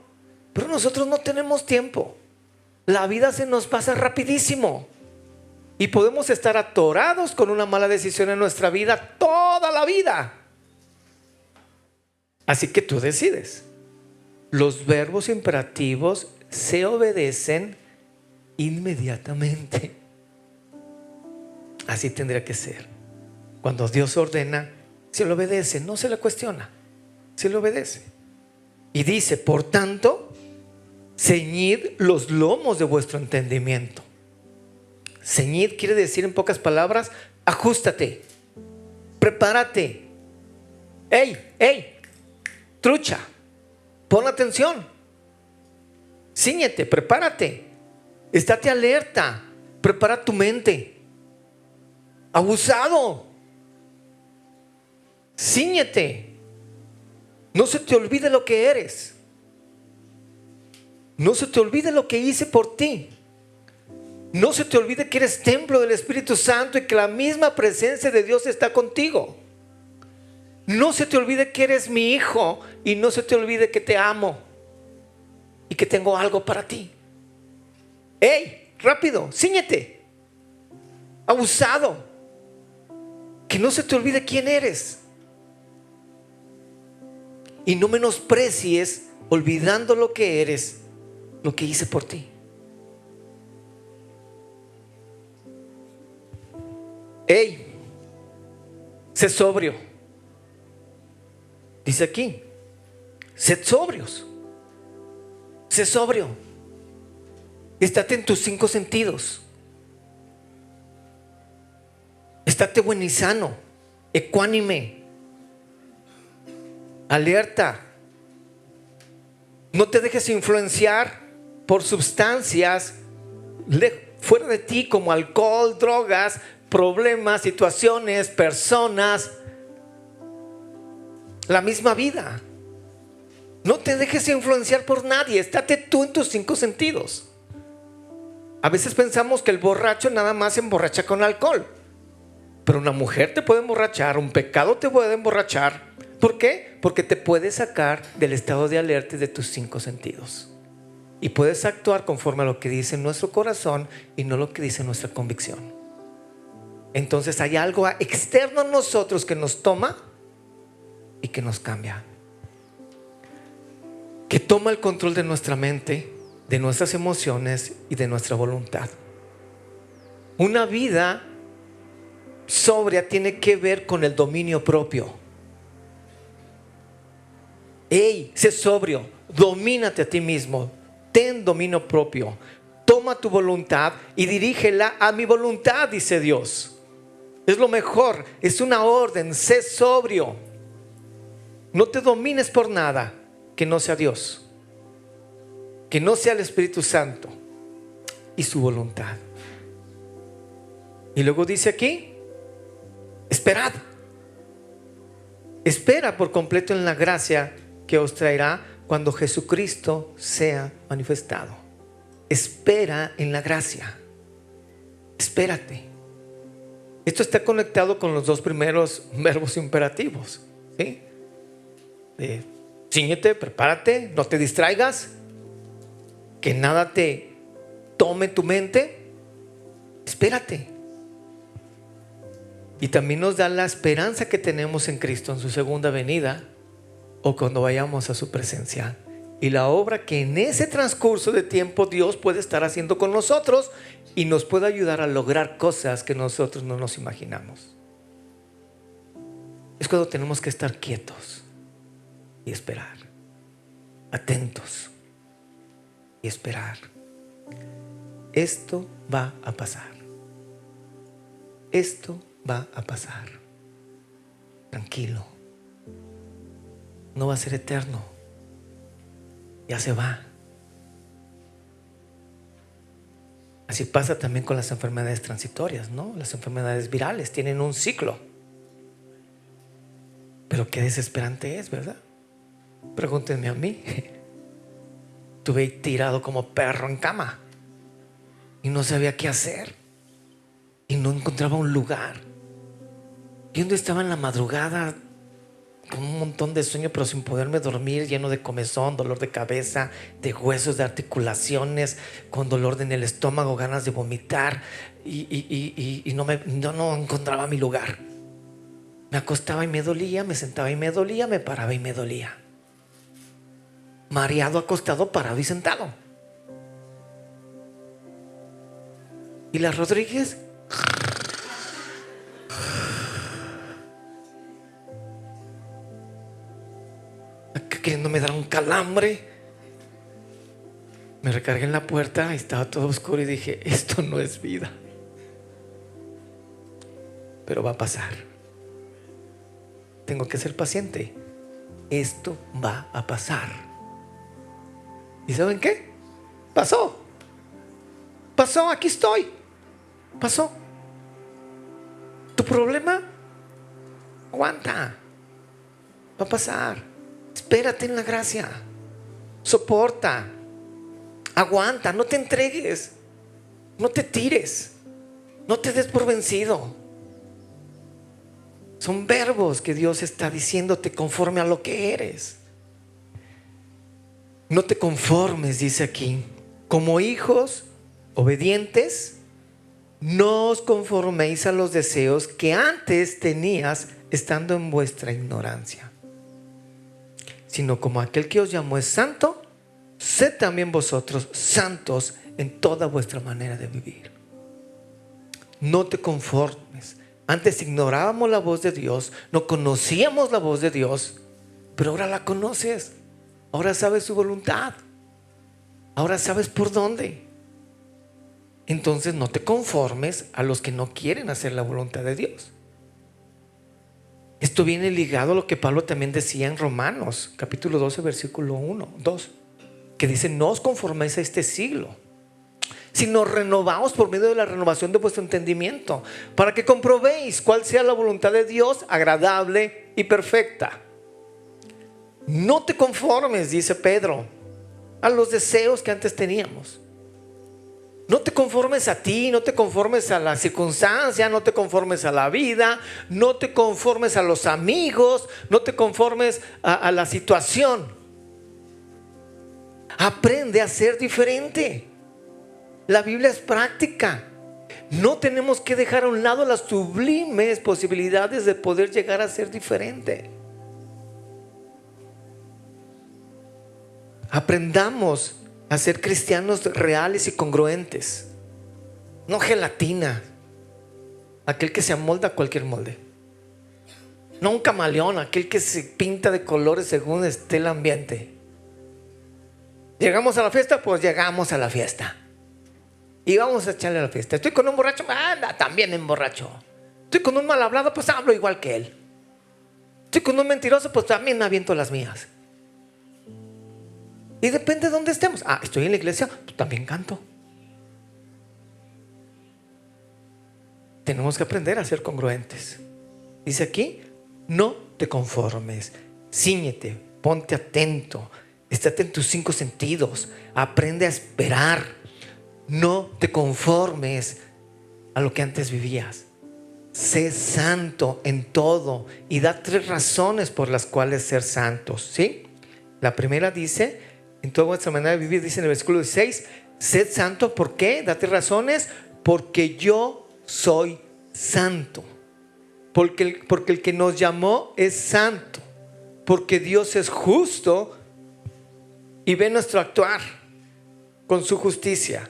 Pero nosotros no tenemos tiempo. La vida se nos pasa rapidísimo. Y podemos estar atorados con una mala decisión en nuestra vida toda la vida. Así que tú decides. Los verbos imperativos se obedecen inmediatamente. Así tendría que ser. Cuando Dios ordena, se le obedece, no se le cuestiona, se le obedece. Y dice, por tanto, ceñid los lomos de vuestro entendimiento. Ceñid quiere decir, en pocas palabras, ajustate, prepárate. Ey, trucha, pon atención. Cíñete, prepárate, estate alerta, prepara tu mente. Abusado, cíñete, no se te olvide lo que eres, no se te olvide lo que hice por ti. No se te olvide que eres templo del Espíritu Santo y que la misma presencia de Dios está contigo. No se te olvide que eres mi hijo y no se te olvide que te amo y que tengo algo para ti. Rápido, cíñete. Abusado, que no se te olvide quién eres. y no menosprecies, olvidando lo que eres, lo que hice por ti. Hey, sé sobrio. Dice aquí, sed sobrios. Sé sobrio. Estate en tus 5 sentidos. Estate buen y sano, ecuánime, alerta. No te dejes influenciar por sustancias fuera de ti, como alcohol, drogas, problemas, situaciones, personas, la misma vida. No te dejes influenciar por nadie. Estate tú en tus 5 sentidos. A veces pensamos que el borracho nada más se emborracha con alcohol, pero una mujer te puede emborrachar, un pecado te puede emborrachar. ¿Por qué? Porque te puede sacar del estado de alerta y de tus 5 sentidos, y puedes actuar conforme a lo que dice nuestro corazón y no lo que dice nuestra convicción. Entonces hay algo externo a nosotros que nos toma y que nos cambia, que toma el control de nuestra mente, de nuestras emociones y de nuestra voluntad. Una vida sobria tiene que ver con el dominio propio. Hey, sé sobrio, domínate a ti mismo, ten dominio propio, toma tu voluntad y dirígela a mi voluntad, dice Dios. Es lo mejor, es una orden, sé sobrio. No te domines por nada que no sea Dios, que no sea el Espíritu Santo y su voluntad. Y luego dice aquí, esperad. Espera por completo en la gracia que os traerá cuando Jesucristo sea manifestado. Espera en la gracia. Espérate. Esto está conectado con los 2 primeros verbos imperativos, ¿sí? Cíñete, prepárate, no te distraigas, que nada te tome tu mente. Espérate. Y también nos da la esperanza que tenemos en Cristo en su segunda venida, o cuando vayamos a su presencia, y la obra que en ese transcurso de tiempo Dios puede estar haciendo con nosotros y nos puede ayudar a lograr cosas que nosotros no nos imaginamos. Es cuando tenemos que estar quietos y esperar, atentos y esperar. Esto va a pasar. Esto va a pasar. Tranquilo. No va a ser eterno. Ya se va. Así pasa también con las enfermedades transitorias, ¿no? Las enfermedades virales tienen un ciclo. Pero qué desesperante es, ¿verdad? Pregúntenme a mí. Estuve tirado como perro en cama y no sabía qué hacer y no encontraba un lugar. Y donde estaba en la madrugada con un montón de sueño, pero sin poderme dormir, lleno de comezón, dolor de cabeza, de huesos, de articulaciones, con dolor en el estómago, ganas de vomitar, y no encontraba mi lugar. Me acostaba y me dolía, me sentaba y me dolía, me paraba y me dolía. Mareado, acostado, parado y sentado. Y la Rodríguez queriéndome dar un calambre. Me recargué en la puerta y estaba todo oscuro y dije, esto no es vida, pero va a pasar. Tengo que ser paciente. Esto va a pasar. ¿Y saben qué? Pasó. Pasó, aquí estoy. Pasó. Tu problema, aguanta. Va a pasar. Espérate en la gracia. Soporta. Aguanta, no te entregues. No te tires. No te des por vencido. Son verbos que Dios está diciéndote conforme a lo que eres. No te conformes, dice aquí. Como hijos obedientes, no os conforméis a los deseos que antes tenías estando en vuestra ignorancia. sino como aquel que os llamó es santo, sed también vosotros santos en toda vuestra manera de vivir. No te conformes. Antes ignorábamos la voz de Dios, no conocíamos la voz de Dios, pero ahora la conoces. Ahora sabes su voluntad. Ahora sabes por dónde. Entonces no te conformes a los que no quieren hacer la voluntad de Dios. Esto viene ligado a lo que Pablo también decía en Romanos, capítulo 12, versículo 2, que dice: no os conforméis a este siglo, sino renovaos por medio de la renovación de vuestro entendimiento, para que comprobéis cuál sea la voluntad de Dios, agradable y perfecta. No te conformes, dice Pedro, a los deseos que antes teníamos. No te conformes a ti, no te conformes a la circunstancia, no te conformes a la vida, no te conformes a los amigos, no te conformes a la situación. Aprende a ser diferente. La Biblia es práctica. No tenemos que dejar a un lado las sublimes posibilidades de poder llegar a ser diferente. Aprendamos a ser cristianos reales y congruentes, no gelatina, aquel que se amolda a cualquier molde, no un camaleón, aquel que se pinta de colores según esté el ambiente. Llegamos a la fiesta, pues llegamos a la fiesta y vamos a echarle a la fiesta. Estoy con un borracho, anda, también emborracho. Estoy con un mal hablado, pues hablo igual que él. Estoy con un mentiroso, pues también me aviento las mías. Y depende de dónde estemos. Estoy en la iglesia, pues también canto. Tenemos que aprender a ser congruentes. Dice aquí: no te conformes, cíñete, ponte atento, estate en tus 5 sentidos, aprende a esperar. No te conformes a lo que antes vivías. Sé santo en todo y da 3 razones por las cuales ser santos, ¿sí? La primera dice: en toda vuestra manera de vivir, dice en el versículo 16: sed santo. ¿Por qué? Date razones. Porque yo soy santo. Porque el que nos llamó es santo. Porque Dios es justo y ve nuestro actuar con su justicia.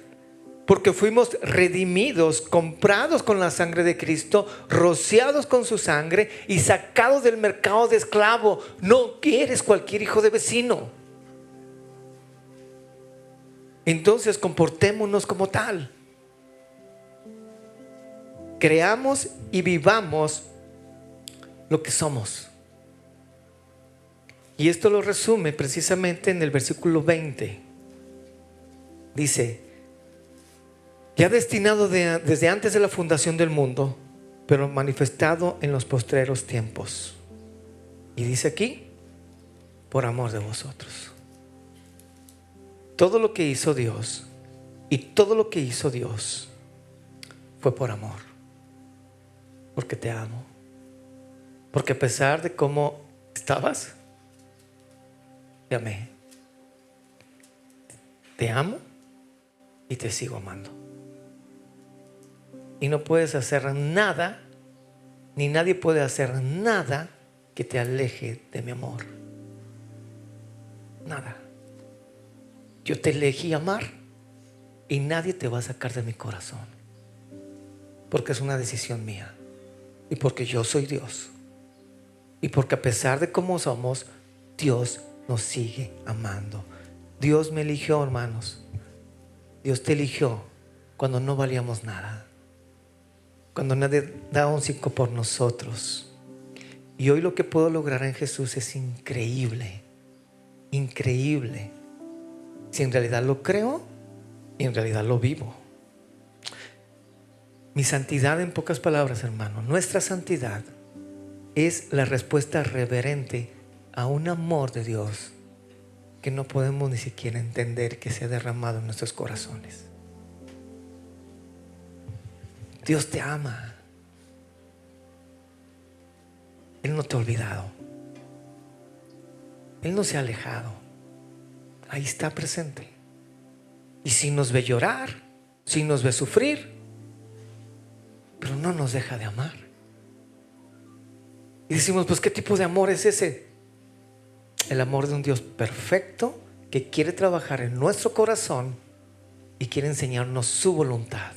Porque fuimos redimidos, comprados con la sangre de Cristo, rociados con su sangre y sacados del mercado de esclavo. No eres cualquier hijo de vecino. Entonces comportémonos como tal. Creamos y vivamos lo que somos. Y esto lo resume precisamente en el versículo 20. Dice: ya destinado desde antes de la fundación del mundo, pero manifestado en los postreros tiempos. Y dice aquí: por amor de vosotros. Todo lo que hizo Dios y todo lo que hizo Dios fue por amor. Porque te amo. Porque a pesar de cómo estabas, te amé. Te amo y te sigo amando. Y no puedes hacer nada, ni nadie puede hacer nada que te aleje de mi amor. Nada. Yo te elegí amar y nadie te va a sacar de mi corazón. Porque es una decisión mía. Y porque yo soy Dios. Y porque a pesar de cómo somos, Dios nos sigue amando. Dios me eligió, hermanos. Dios te eligió cuando no valíamos nada. Cuando nadie daba un 5 por nosotros. Y hoy lo que puedo lograr en Jesús es increíble. Increíble. Si en realidad lo creo y en realidad lo vivo. Mi santidad, en pocas palabras, hermano, nuestra santidad es la respuesta reverente a un amor de Dios que no podemos ni siquiera entender que se ha derramado en nuestros corazones. Dios te ama. Él no te ha olvidado. Él no se ha alejado. Ahí está presente. Y si nos ve llorar, si nos ve sufrir, pero no nos deja de amar. Y decimos: pues ¿qué tipo de amor es ese? El amor de un Dios perfecto que quiere trabajar en nuestro corazón y quiere enseñarnos su voluntad.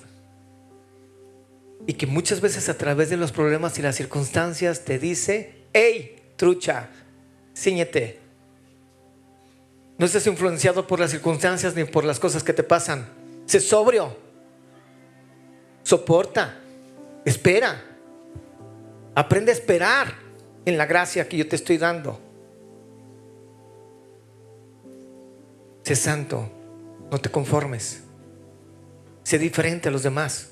Y que muchas veces a través de los problemas y las circunstancias te dice: hey, trucha, cíñete. No estés influenciado por las circunstancias ni por las cosas que te pasan. Sé sobrio. Soporta. Espera. Aprende a esperar en la gracia que yo te estoy dando. Sé santo. No te conformes. Sé diferente a los demás.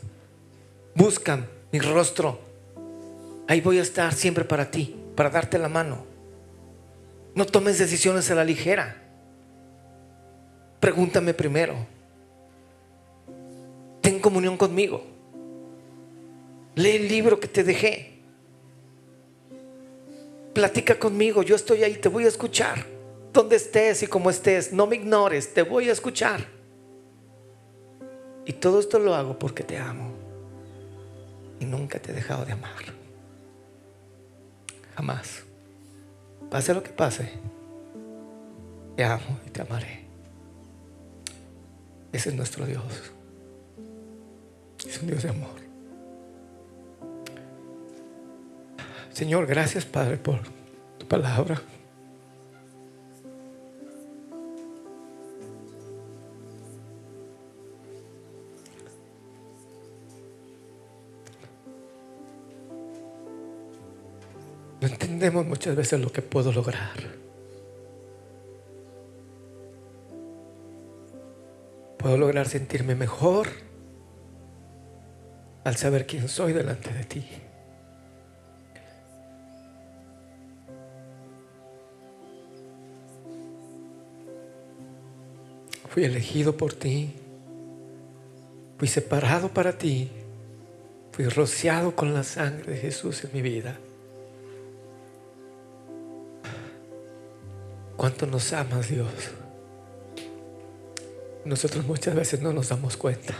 Buscan mi rostro. Ahí voy a estar siempre para ti, para darte la mano. No tomes decisiones a la ligera. Pregúntame primero. Ten comunión conmigo. Lee el libro que te dejé. Platica conmigo. Yo estoy ahí, te voy a escuchar. Donde estés y como estés, no me ignores, te voy a escuchar. Y todo esto lo hago porque te amo. Y nunca te he dejado de amar. Jamás. Pase lo que pase, te amo y te amaré. Ese es nuestro Dios. Es un Dios de amor. Señor, gracias, Padre, por tu palabra. No entendemos muchas veces lo que puedo lograr. Puedo lograr sentirme mejor al saber quién soy delante de ti. Fui elegido por ti. Fui separado para ti. Fui rociado con la sangre de Jesús en mi vida. ¿Cuánto nos amas, Dios? Nosotros muchas veces no nos damos cuenta.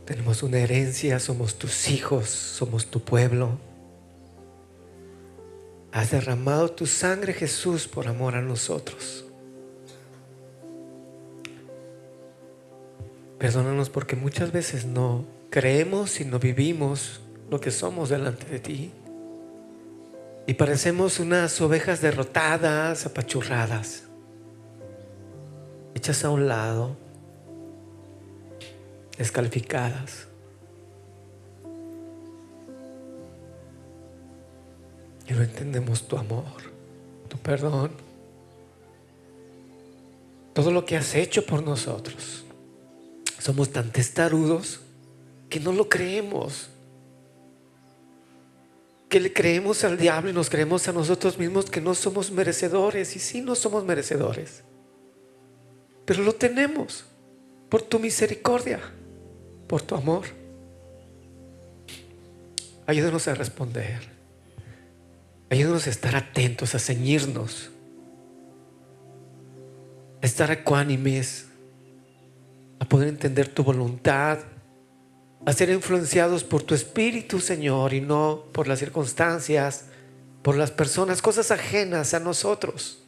Tenemos una herencia, somos tus hijos, somos tu pueblo. Has derramado tu sangre, Jesús, por amor a nosotros. Perdónanos porque muchas veces no creemos y no vivimos lo que somos delante de ti. Y parecemos unas ovejas derrotadas, apachurradas, hechas a un lado, descalificadas. Y no entendemos tu amor, tu perdón, todo lo que has hecho por nosotros. Somos tan testarudos que no lo creemos. Que le creemos al diablo y nos creemos a nosotros mismos que no somos merecedores. Y sí, no somos merecedores, pero lo tenemos por tu misericordia, por tu amor. Ayúdanos a responder. Ayúdanos a estar atentos, a ceñirnos, a estar ecuánimes, a poder entender tu voluntad, a ser influenciados por tu Espíritu, Señor, y no por las circunstancias, por las personas, cosas ajenas a nosotros.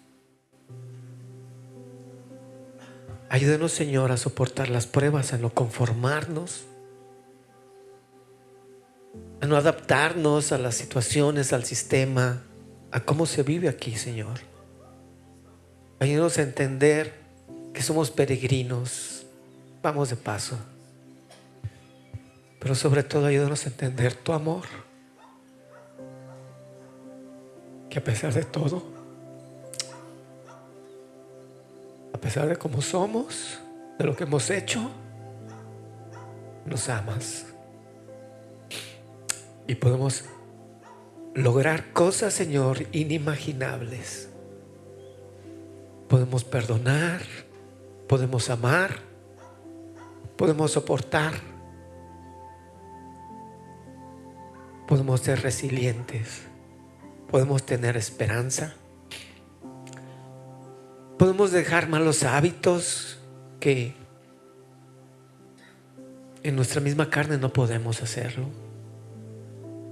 Ayúdanos, Señor, a soportar las pruebas, a no conformarnos, a no adaptarnos a las situaciones, al sistema, a cómo se vive aquí, Señor. Ayúdanos a entender que somos peregrinos, vamos de paso. Pero sobre todo ayúdanos a entender tu amor, que a pesar de todo, a pesar de cómo somos, de lo que hemos hecho, nos amas. Y podemos lograr cosas, Señor, inimaginables. Podemos perdonar, podemos amar, podemos soportar, podemos ser resilientes, podemos tener esperanza, podemos dejar malos hábitos que en nuestra misma carne no podemos hacerlo.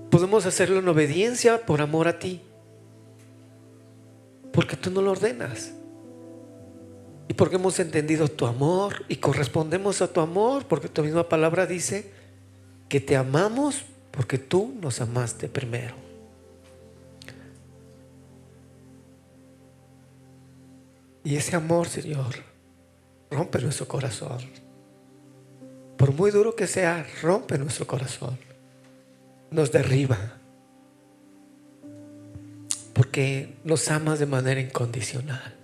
Podemos hacerlo en obediencia por amor a ti. Porque tú no lo ordenas. Y porque hemos entendido tu amor y correspondemos a tu amor, porque tu misma palabra dice que te amamos porque tú nos amaste primero. Y ese amor, Señor, rompe nuestro corazón. Por muy duro que sea, rompe nuestro corazón. Nos derriba. Porque nos amas de manera incondicional.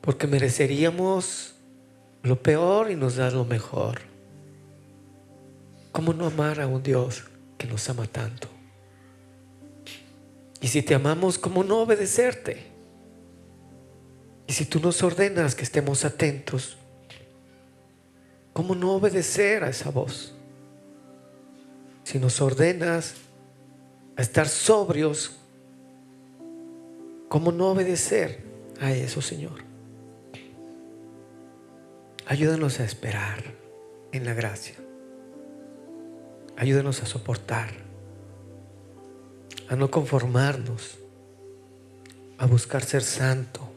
Porque mereceríamos lo peor y nos das lo mejor. ¿Cómo no amar a un Dios que nos ama tanto? Y si te amamos, ¿cómo no obedecerte? Y si tú nos ordenas que estemos atentos, ¿cómo no obedecer a esa voz? Si nos ordenas a estar sobrios, ¿cómo no obedecer a eso, Señor? Ayúdanos a esperar en la gracia. Ayúdanos a soportar, a no conformarnos, a buscar ser santo,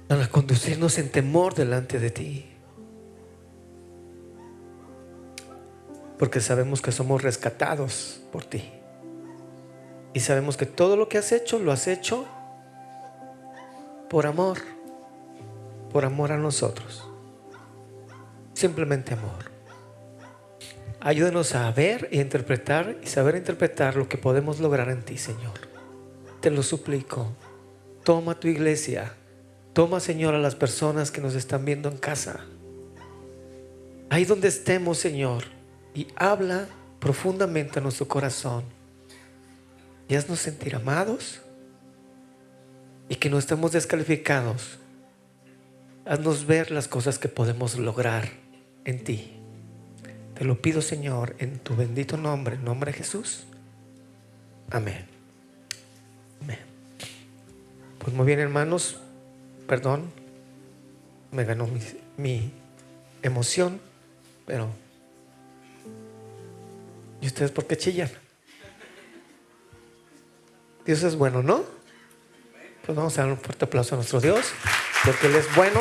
a conducirnos en temor delante de ti. Porque sabemos que somos rescatados por ti. Y sabemos que todo lo que has hecho, lo has hecho por amor a nosotros. Simplemente amor. Ayúdanos a ver e interpretar y saber interpretar lo que podemos lograr en ti, Señor. Te lo suplico. Toma tu iglesia. Toma, Señor, a las personas que nos están viendo en casa. Ahí donde estemos, Señor, y habla profundamente a nuestro corazón. Y haznos sentir amados y que no estemos descalificados. Haznos ver las cosas que podemos lograr en ti. Te lo pido, Señor, en tu bendito nombre, en nombre de Jesús. Amén. Amén. Pues muy bien, hermanos. Perdón, me ganó mi emoción, pero ¿y ustedes por qué chillan? Dios es bueno, ¿no? Pues vamos a dar un fuerte aplauso a nuestro Dios, porque Él es bueno,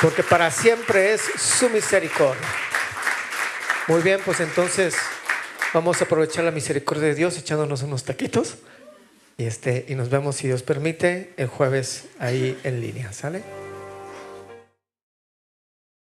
porque para siempre es su misericordia. Muy bien, pues entonces vamos a aprovechar la misericordia de Dios echándonos unos taquitos. Y nos vemos, si Dios permite, el jueves ahí en línea. ¿Sale?